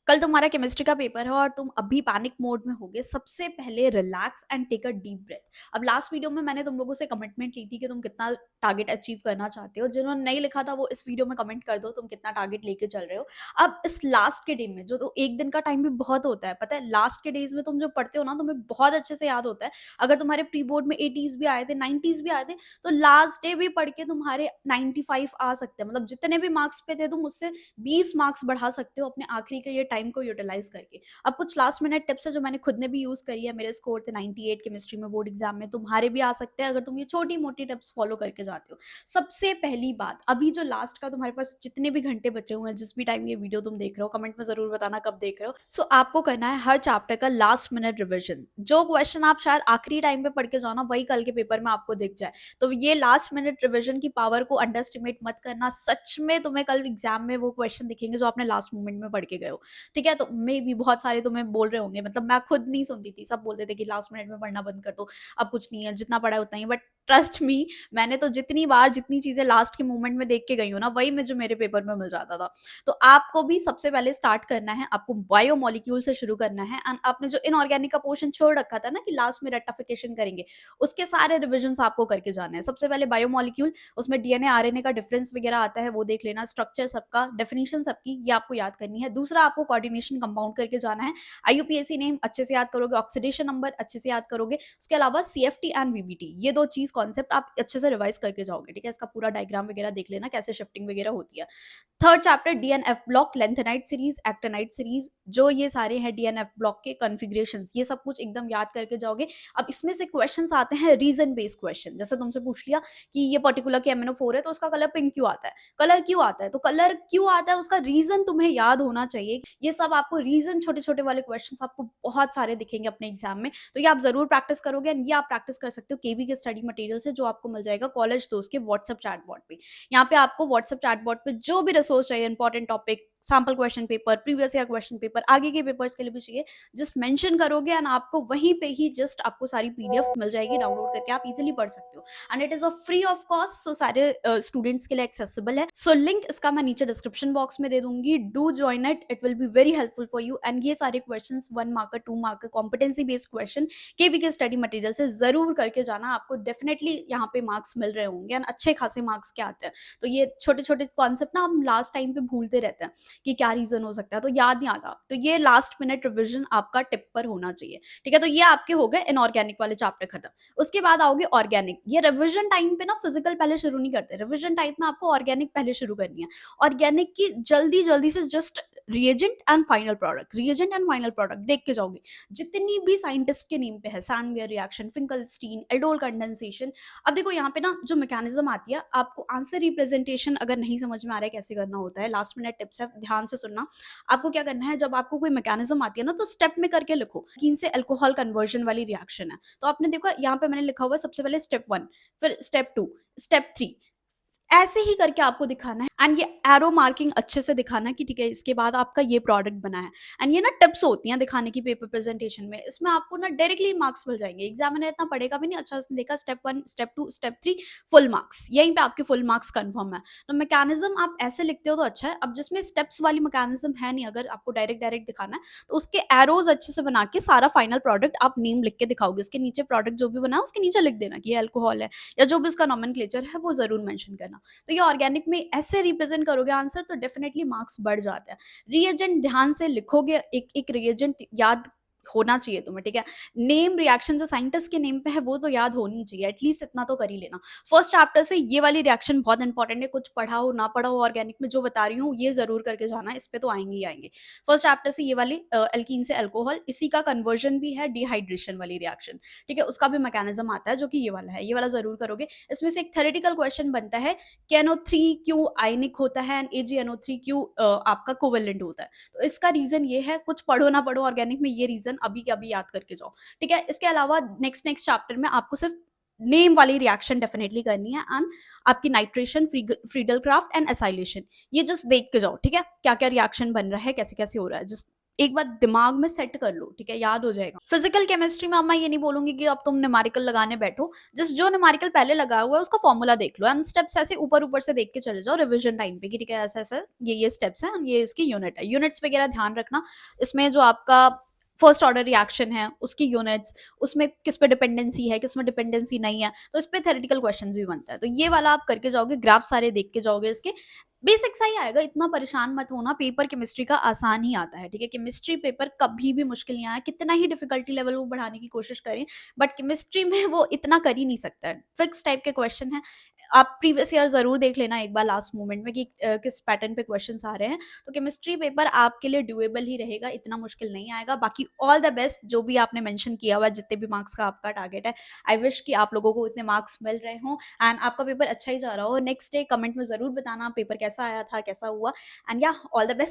कल तुम्हारा केमिस्ट्री का पेपर है और तुम अभी पैनिक मोड में होगे। सबसे पहले relax and take a deep breath. अब लास्ट वीडियो में मैंने तुम लोगों से कमिटमेंट ली थी कि तुम कितना टारगेट अचीव करना चाहते हो। जिन्होंने नहीं लिखा था वो इस वीडियो में कमेंट कर दो तुम कितना टारगेट लेके चल रहे हो। अब इस लास्ट के डे में जो तो एक दिन का टाइम भी बहुत होता है, पता है लास्ट के डेज में तुम जो पढ़ते हो ना तुम्हें बहुत अच्छे से याद होता है। अगर तुम्हारे प्री बोर्ड में 80s भी आए थे, 90s भी आए थे, तो लास्ट डे भी पढ़ के तुम्हारे 95 आ सकते हैं। मतलब जितने भी मार्क्स पे थे तुम उससे 20 मार्क्स बढ़ा सकते हो अपने आखिरी के ये टाइम को यूटिलाइज करके। अब कुछ लास्ट मिनट टिप्स है जो मैंने खुद ने भी यूज करी है। मेरे स्कोर थे 98 केमिस्ट्री में बोर्ड एग्जाम में, तुम्हारे भी आ सकते हैं अगर तुम ये छोटी मोटी टिप्स फॉलो करके जाते हो। सबसे पहली बात, अभी जो लास्ट का तुम्हारे पास जितने भी घंटे बचे हुए हैं, जिस भी टाइम ये वीडियो तुम देख रहे हो, कमेंट में जरूर बताना कब देख रहे हो। सो आपको करना है हर चैप्टर का लास्ट मिनट रिविजन। जो क्वेश्चन आप शायद आखिरी टाइम पे पढ़ के जाओ ना, वही कल के पेपर में आपको दिख जाए। तो ये लास्ट मिनट रिविजन की पावर को अंडर एस्टिमेट मत करना। सच में तुम्हें कल एग्जाम में वो क्वेश्चन दिखेंगे जो आपने लास्ट मोमेंट में पढ़ के गए हो। ठीक है, तो मे भी बहुत सारे तुम्हें बोल रहे होंगे, मतलब मैं खुद नहीं सुनती थी, सब बोलते थे कि लास्ट मिनट में पढ़ना बंद कर दो, अब कुछ नहीं है, जितना पढ़ा है उतना ही। बट ट्रस्ट मी, मैंने तो जितनी बार जितनी चीजें लास्ट के मोमेंट में देख के गई हूँ ना, वही मुझे मेरे पेपर में मिल जाता था। तो आपको भी सबसे पहले स्टार्ट करना है, आपको बायोमोलिक्यूल से शुरू करना है। एंड आपने जो इनऑर्गेनिक का पोर्शन छोड़ रखा था ना कि लास्ट में रेक्टिफिकेशन करेंगे, उसके सारे रिविजन आपको करके जाने हैं। सबसे पहले बायोमोलिक्यूल, उसमें डीएनए आरएनए का डिफरेंस वगैरह आता है, वो देख लेना। स्ट्रक्चर सबका, डेफिनेशन सबकी, ये आपको याद करनी है। दूसरा, आपको कोऑर्डिनेशन कंपाउंड करके जाना है। आईयूपीएसी नेम अच्छे से याद करोगे, ऑक्सीडेशन नंबर अच्छे से याद करोगे, उसके अलावा सीएफटी एंड वीबीटी, ये दो चीज कॉन्सेप्ट आप अच्छे से रिवाइज करके जाओगे। ठीक है, इसका पूरा डायग्राम वगैरह देख लेना कैसे शिफ्टिंग वगैरह होती है। Third chapter DNF block, lanthanide series, actinide series, जो ये सारे हैं डीएनएफ ब्लॉक के कॉन्फ़िगरेशंस, ये सब कुछ एकदम याद करके जाओगे। अब इसमें से क्वेश्चंस आते हैं रीजन बेस्ड क्वेश्चन। जैसे तुमसे पूछ लिया कि ये पर्टिकुलर के एमएनओ4 है तो उसका कलर पिंक क्यों आता है, कलर क्यों आता है, तो कलर क्यों आता है उसका रीजन तुम्हें याद होना चाहिए। ये सब आपको रीजन, छोटे छोटे वाले क्वेश्चन आपको बहुत सारे दिखेंगे अपने एग्जाम में, तो ये आप जरूर प्रैक्टिस करोगे। एंड ये आप प्रैक्टिस कर सकते हो केवी के स्टडी मटेरियल से, जो आपको मिल जाएगा कॉलेज दोस्त के व्हाट्सएप चैटबॉट पे। यहाँ पे आपको व्हाट्सएप चैटबॉट पे जो भी रिसोर्स चाहिए, important topic, sample question paper, previous year question paper, आगे के पेपर्स के लिए भी चाहिए, जस्ट मेंशन करोगे एंड आपको वहीं पे ही जस्ट आपको सारी पीडीएफ मिल जाएगी, डाउनलोड करके आप इजीली पढ़ सकते हो। And it is a free of cost, so सारे स्टूडेंट्स के लिए एक्सेसिबल है। सो लिंक इसका मैं नीचे डिस्क्रिप्शन बॉक्स में दे दूंगी, do join it, it will be very helpful for you. And ये सारे question 1 marker 2 marker competency based question KV के स्टडी मटेरियल से जरूर करके जाना, आपको डेफिनेटली यहाँ पे मार्क्स मिल रहे होंगे एंड अच्छे खासे मार्क्स के आते हैं। तो ये छोटे छोटे कॉन्सेप्ट ना हम लास्ट टाइम पे भूलते रहते हैं कि क्या रीजन हो सकता है, तो याद नहीं आता। तो ये लास्ट मिनट रिविजन आपका टिप पर होना चाहिए। ठीक है, तो ये आपके हो गए इनऑर्गेनिक वाले चैप्टर खत्म। उसके बाद आओगे ऑर्गेनिक। ये रिविजन टाइम पे ना फिजिकल पहले शुरू नहीं करते, रिविजन टाइम में आपको ऑर्गेनिक पहले शुरू करनी है। ऑर्गेनिक की जल्दी जल्दी से just reagent and final product, reagent and final product देख के जाओगे। जितनी भी साइंटिस्ट के नेम पे है, सैंडवेयर रिएक्शन, फिंकलस्टीन, एल्डोल कंडेंसेशन। अब देखो यहाँ पे ना जो मैकेनिज्म आती है, आपको आंसर रिप्रेजेंटेशन अगर नहीं समझ में आ रहा है कैसे करना होता है, लास्ट मिनट टिप्स है, ध्यान से सुनना। आपको क्या करना है, जब आपको कोई मैकेनिज्म आती है ना, तो स्टेप में करके लिखो। कीन से अल्कोहल कन्वर्जन वाली रिएक्शन है, तो आपने देखो यहाँ पे मैंने लिखा हुआ है सबसे पहले स्टेप 1, फिर स्टेप 2, स्टेप 3, ऐसे ही करके आपको दिखाना है। एंड ये एरो मार्किंग अच्छे से दिखाना कि ठीक है इसके बाद आपका ये प्रोडक्ट बना है। एंड ये ना टिप्स होती हैं दिखाने की पेपर प्रेजेंटेशन में, इसमें आपको ना डायरेक्टली मार्क्स मिल जाएंगे। एग्जामिनर इतना पढ़ेगा भी नहीं, अच्छा उसने देखा step 1 step 2 step 3 full marks, यहीं पे आपके फुल मार्क्स कंफर्म है। तो मैकेनिज्म आप ऐसे लिखते हो तो अच्छा है। अब जिसमें स्टेप्स वाली मैकेनिज्म है नहीं, अगर आपको डायरेक्ट डायरेक्ट दिखाना है, तो उसके एरोज अच्छे से बना के सारा फाइनल प्रोडक्ट आप नेम लिख के दिखाओगे। उसके नीचे प्रोडक्ट जो भी बना है उसके नीचे लिख देना कि ये अल्कोहल है, या जो भी उसका नॉमेनक्लेचर है वो जरूर मेंशन करना। तो ये ऑर्गेनिक में ऐसे रिप्रेजेंट करोगे आंसर, तो डेफिनेटली मार्क्स बढ़ जाते हैं। रिएजेंट ध्यान से लिखोगे, एक एक रिएजेंट याद होना चाहिए तुम्हें। ठीक है, नेम रिएक्शन जो साइंटिस्ट के नेम पे है वो तो याद होनी चाहिए, एटलीस्ट इतना तो कर ही लेना। फर्स्ट चैप्टर से ये वाली रिएक्शन बहुत इंपॉर्टेंट है, कुछ पढ़ा हो ना पढ़ा हो ऑर्गेनिक में, जो बता रही हूँ ये जरूर करके जाना, इस पे तो आएंगे ही आएंगे। फर्स्ट चैप्टर से ये वाली एल्कीन से अल्कोहल, इसी का कन्वर्जन भी है डिहाइड्रेशन वाली रिएक्शन। ठीक है, उसका भी मैकेनिज्म आता है जो कि ये वाला है, ये वाला जरूर करोगे। इसमें से एक थ्योरेटिकल क्वेश्चन बनता है कि NO3 क्यों आयनिक होता है एंड AgNO3 क्यों आपका कोवेलेंट होता है। तो इसका रीजन ये है, कुछ पढ़ो ना पढ़ो ऑर्गेनिक में, ये रीजन अभी के अभी याद करके जाओ। ठीक है, इसके अलावा नेक्स्ट चैप्टर में आपको सिर्फ नेम वाली रिएक्शन डेफिनेटली करनी है एंड आपकी nitration, Friedel craft and acylation, ये जस्ट देख के जाओ। ठीक है, क्या क्या रिएक्शन बन रहा है, कैसे कैसे हो रहा है, जस्ट एक बार दिमाग में सेट कर लो, ठीक है, याद हो जाएगा। फिजिकल केमिस्ट्री में अब मैं ये नहीं बोलूंगी कि अब तुम न्यूमेरिकल लगाने बैठो, जस्ट जो न्यूमेरिकल पहले लगा हुआ है उसका फॉर्मूला देख लो एंड स्टेप्स ऐसे ऊपर ऊपर से देख के चले जाओ रिविजन टाइम पे कि ठीक है ऐसा ऐसा ये स्टेप्स हैं, ये इसकी यूनिट है। यूनिट्स वगैरह ध्यान रखना, इसमें जो आपका फर्स्ट ऑर्डर रिएक्शन है उसकी यूनिट्स, उसमें किस पे डिपेंडेंसी है, किस में डिपेंडेंसी नहीं है, तो इस पे थेरेटिकल क्वेश्चन भी बनता है। तो ये वाला आप करके जाओगे, ग्राफ सारे देख के जाओगे, इसके बेसिक सा ही आएगा, इतना परेशान मत होना। पेपर केमिस्ट्री का आसान ही आता है, ठीक है। केमिस्ट्री पेपर कभी भी मुश्किल नहीं आया, कितना ही डिफिकल्टी लेवल वो बढ़ाने की कोशिश करें, बट केमिस्ट्री में वो इतना कर ही नहीं सकता है। फिक्स टाइप के क्वेश्चन है। आप प्रीवियस ईयर जरूर देख लेना एक बार लास्ट मोमेंट में कि किस पैटर्न पे क्वेश्चंस आ रहे हैं। तो केमिस्ट्री पेपर आपके लिए डुएबल ही रहेगा, इतना मुश्किल नहीं आएगा। बाकी ऑल द बेस्ट, जो भी आपने मेंशन किया हुआ जितने भी मार्क्स का आपका टारगेट है, आई विश कि आप लोगों को इतने मार्क्स मिल रहे हों एंड आपका पेपर अच्छा ही जा रहा हो। नेक्स्ट डे कमेंट में जरूर बताना पेपर कैसा आया था, कैसा हुआ, एंड या ऑल द बेस्ट।